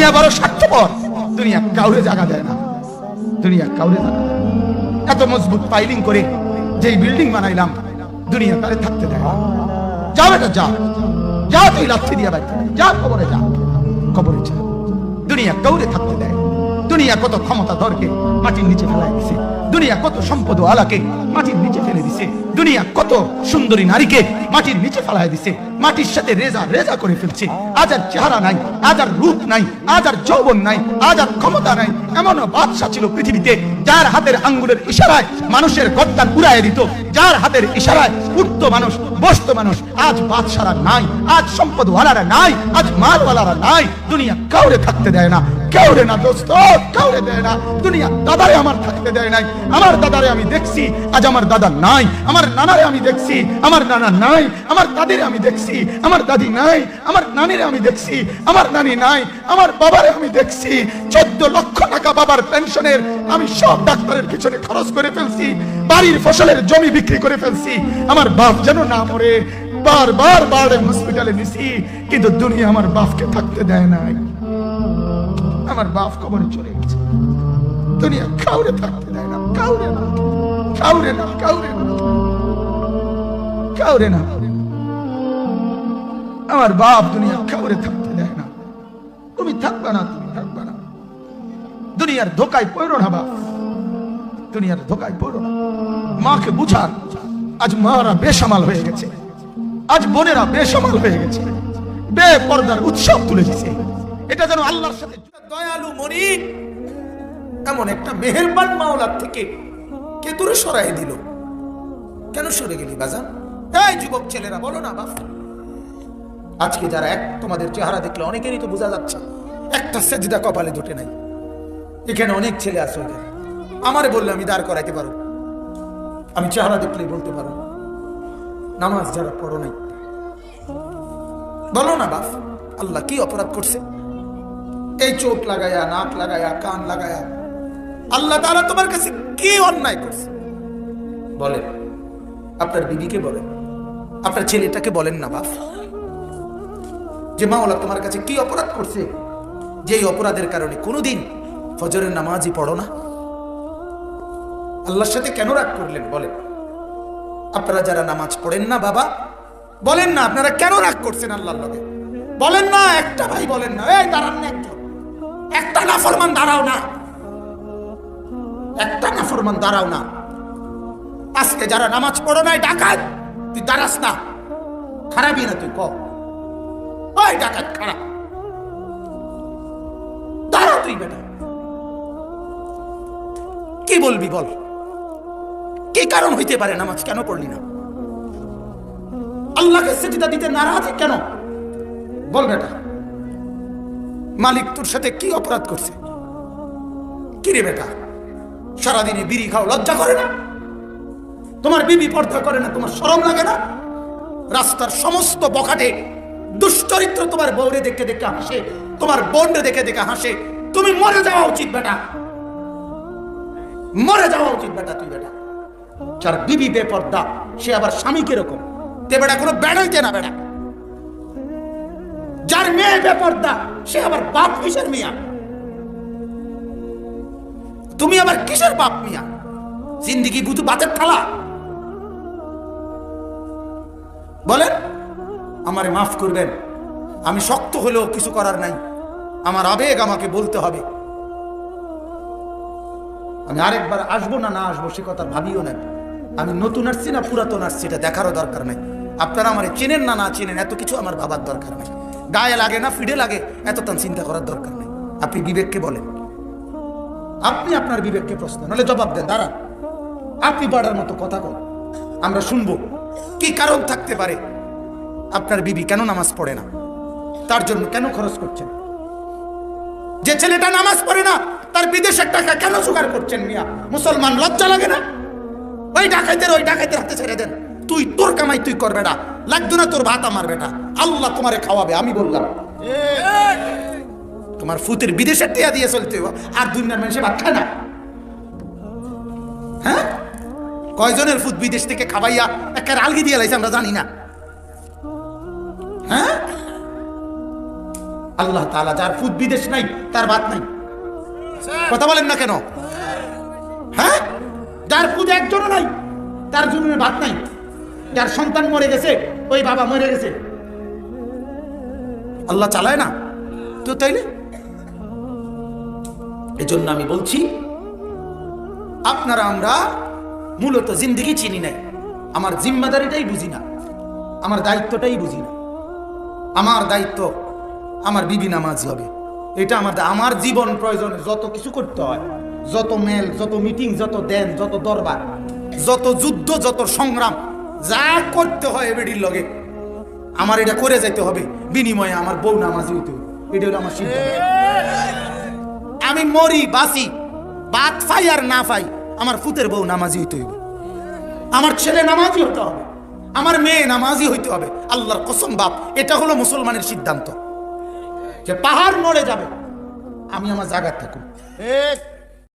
দুনিয়া বড় স্বার্থপর, দুনিয়া কাউরে জায়গা দেয় না, দুনিয়া কাউরে জায়গা দেয় না। এত মজবুত পাইলিং করে যেই বিল্ডিং বানাইলাম, দুনিয়া তারে থাকতে দেয় না। যা বেটা যা, যা তুই লাথি দিয়া বাইর যা, কবরে যা, কবরে যা। দুনিয়া কাউরে থাকতে দেয়। দুনিয়া কত ক্ষমতা ধরকে মাটির নিচে ফেলাই দিছে, দুনিয়া কত সম্পদ আলাকে মাটির নিচে ফেলে দিছে, দুনিয়া কত সুন্দরী নারীকে মাটির নিচে ফেলাই দিছে, মাটির সাথে রেজা রেজা করে ফেলছে। আজ আর চেহারা নাই, আজ আর রূপ নাই, আজ আর যৌবন নাই, আজ আর ক্ষমতা নাই। এমনও বাদশা ছিল পৃথিবীতে যার হাতের আঙ্গুলের ইশারায় মানুষের গর্দান উড়াইয়া দিত, যার হাতের ইশারায় উঠতো মানুষ, বসতো মানুষ। আজ বাদশারা নাই, আজ সম্পদওয়ালারা নাই, আজ মালওয়ালারা নাই। দুনিয়া কাউরে থাকতে দেয় না, কাউরে না দোস্ত, কাউরে দেয় না। দুনিয়া দাদারে আমার থাকতে দেয় নাই। আমার দাদারে আমি দেখছি, আজ আমার দাদা নাই। আমার নানারে আমি দেখছি, আমার নানা নাই। আমার দাদিরে আমি দেখছি, আমার দাদি নাই। আমার নানিরে আমি দেখছি, আমার নানি নাই। আমার বাবারে আমি দেখছি, 14 লক্ষ টাকা বাবার পেনশনের আমি সব ডাক্তারের পিছনে খরচ করে ফেলছি, বাড়ির ফসলের জমি বিক্রি করে ফেলছি। আমার বাপ যেন না মরে বারবার বারডেম হসপিটালে নিছি, কিন্তু দুনিয়া আমার বাপকে থাকতে দেয় নাই। আমার বাপ কবরে চলে গেছে, দুনিয়া কাউরে থাকতে দেয় না, কাউরে না, কাউরে না, কাউরে না, কাউরে না। আমার বাপ দুনিয়া কাউরে থাকতে দেয় না। তুমি থাকবা না, তুমি থাকবা না। দুনিয়ার ধোকায় পড়ো না বাপ, দুনিয়ার ধোকায় পড়ো না। মাকে বুঝান, আজ মারা বেসামাল হয়ে গেছে, আজ বোনেরা বেসামাল হয়ে গেছে, বেপরদার উৎসব তুলে দিছে। এটা যেন আল্লাহর সাথে দয়ালু মনিব এমন একটা মেহেরবান মাওলার থেকে কে দূরে সরাই দিল। কেন সরে গেলি বাজান? এই যুবক ছেলেরা বলো না বাপ। আজকে যারা তোমাদের চেহারা দেখলে অনেকেরই তো বোঝা যাচ্ছে একটা সেজদা কপালে দুটে নাই। এখানে অনেক ছেলে আছে, আমারে বললে আমি দাঁড় করাইতে পারো, আমি চেহারা দেখলেই বলতে পারো। নামাজ যারা পড়ো নাই, বলো না বাপ আল্লাহ কি অপরাধ করছে? এই চোখ লাগায়া, নাক লাগায়া, কান লাগায়া আল্লাহ তাআলা তোমার কাছে কি অন্যায় করছে বলেন? আপনার বিবিকে বলেন, আপনার ছেলেটাকে বলেন না বাপ, যে মাওলা তোমার কাছে কি অপরাধ করছে, যে অপরাধের কারণে কোনোদিন ফজরের নামাজই পড়ো না। আল্লাহর সাথে কেন রাগ করলেন বলেন? আপনারা যারা নামাজ পড়েন না বাবা, বলেন না আপনারা কেন রাগ করছেন আল্লাহর লগে? বলেন না, একটা ভাই বলেন না, এই দাঁড়ান না, একটা নাফরমান দাঁড়াও না, একটা নাফরমান দাঁড়াও না। আজকে যারা নামাজ পড়ো নাই ডাকাত, তুই দাঁড়াস না, খারাপই না তুই, ওই ডাকাত খারাপ, দাঁড়া তুই বেটা। কি বলবি বল, কি কারণ হইতে পারে নামাজ কেন পড়লি না? আল্লাহকে সিজদা দিতে নারাজ কেন বল বেটা? মালিক তোর সাথে কি অপরাধ করছে? কি রে বেটা, সারাদিনে বিড়ি খাও, লজ্জা করে না? তোমার বিবি পর্দা করে না, তোমার শরম লাগে না? রাস্তার সমস্ত বখাটে দুশ্চরিত্র তোমার বউরে দেখে দেখে হাসে, তোমার বোনরে দেখে দেখে হাসে। তুমি মরে যাওয়া উচিত বেটা, মরে যাওয়া উচিত বেটা। তুই বেটা যার বিবি বেপর্দা, সে আবার স্বামী কিরকম? তে বেটা কোনো বেড়াইতে না বেটা। যার মেয়ে বেপর্দা, সে আবার বাপ কিসের মিয়া? তুমি আবার কিসের বাপ মিয়া? জিন্দিগি বুঝু বাতের থালা। বলেন, আমারে মাফ করবেন, আমি শক্ত হলেও কিছু করার নাই, আমার আবেগ আমাকে বলতে হবে। আমি আরেকবার আসবো না না আসবো সে কথা ভাবিও না। আমি নতুন আসছি না পুরাতন আসছি এটা দেখারও দরকার নাই। আপনারা আমারে চেনেন না না চেনেন এত কিছু আমার ভাবার দরকার নাই। গায়ে লাগে না ফিডে লাগে এত তান চিন্তা করার দরকার নেই। আপনি বিবেককে বলেন, আপনি আপনার বিবেককে প্রশ্ন নাহলে জবাব দেন। দাঁড়ান, আপনি বাড়ার মতো কথা বল, আমরা শুনবো। কি কারণ থাকতে পারে? আপনার বিবি কেন নামাজ পড়ে না? তার জন্য কেন খরচ করছেন? যে ছেলেটা নামাজ পড়ে না তার বিদেশের টাকা কেন জোগাড় করছেন মিয়া? মুসলমান লজ্জা লাগে না? ওই ডাকাইতের হাতে ছেড়ে দেন। তুই তোর কামাই তুই করবে না, লাগতো না তোর ভাত আমার বেটা, আল্লাহ তোমারে খাওয়াবে। আমি বললাম তোমার ফুতের বিদেশের টিয়া দিয়ে চলতে আর দুনিয়ার মানুষে ভাত খায় না। হ্যাঁ, কয়জনের ফুত বিদেশ থেকে খাবাইয়া একটা আলগি দিয়ে লাইছে আমরা জানি না। হ্যাঁ, আল্লাহ তাআলা যার ফুদ বিদেশ নাই তার ভাত নাই। কথা বলেন না কেন? হ্যাঁ, যার ফুদ একজনও নাই তার জন্য ভাত নাই। যার সন্তান মরে গেছে ওই বাবা মরে গেছে, আল্লাহ চালায় না তো তাইলে? এজন্য আমি বলছি আপনারা আমরা মূলত জিন্দেগি চিনি নাই, আমার জিম্মাদারিটাই বুঝি না, আমার দায়িত্বটাই বুঝি না। আমার দায়িত্ব আমার বিবি নামাজি হবে, এটা আমার জীবন প্রয়োজনে যত কিছু করতে হয়, যত মেল, যত মিটিং, যত দেন, যত দরবার, যত যুদ্ধ, যত সংগ্রাম যা করতে হয় এবেডির লগে আমার এটা করে যেতে হবে, বিনিময়ে আমার বউ নামাজি হইতে হবে। এটা হলো আমার সিদ্ধান্ত। আমি মরি বাসি, বাদ ফাই আর না ফাই, আমার ফুতের বউ নামাজি হইতে হবে, আমার ছেলে নামাজি হতে হবে, আমার মেয়ে নামাজি হইতে হবে। আল্লাহর কসম বাপ, এটা হলো মুসলমানের সিদ্ধান্ত যে পাহাড় নড়ে যাবে, আমি আমার জায়গায় থাকুন।